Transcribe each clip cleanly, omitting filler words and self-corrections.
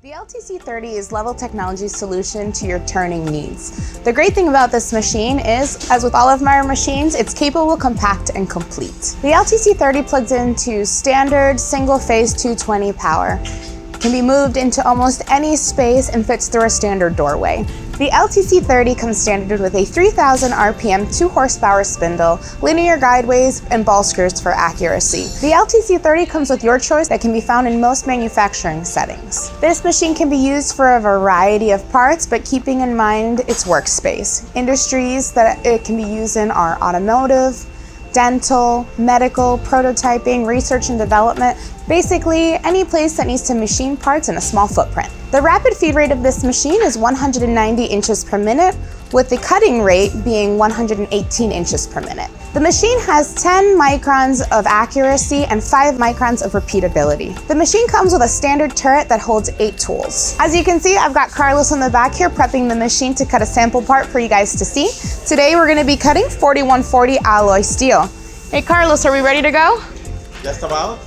The LTC30 is LEVIL Technology's solution to your turning needs. The great thing about this machine is, as with all of my machines, it's capable, compact, and complete. The LTC30 plugs into standard single-phase 220 power. It can be moved into almost any space and fits through a standard doorway. The LTC30 comes standard with a 3,000 RPM 2-horsepower spindle, linear guideways, and ball screws for accuracy. The LTC30 comes with your choice that can be found in most manufacturing settings. This machine can be used for a variety of parts, but keeping in mind its workspace. Industries that it can be used in are automotive, dental, medical, prototyping, research and development, basically any place that needs to machine parts in a small footprint. The rapid feed rate of this machine is 190 inches per minute, with the cutting rate being 118 inches per minute. The machine has 10 microns of accuracy and 5 microns of repeatability. The machine comes with a standard turret that holds 8 tools. As you can see, I've got Carlos in the back here prepping the machine to cut a sample part for you guys to see. Today we're going to be cutting 4140 alloy steel. Hey Carlos, are we ready to go? Just about.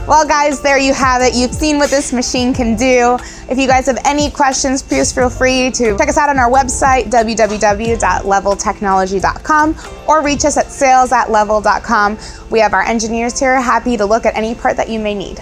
Well guys, there you have it. You've seen what this machine can do. If you guys have any questions, please feel free to check us out on our website, www.leviltechnology.com, or reach us at sales@levil.com. We have our engineers here happy to look at any part that you may need.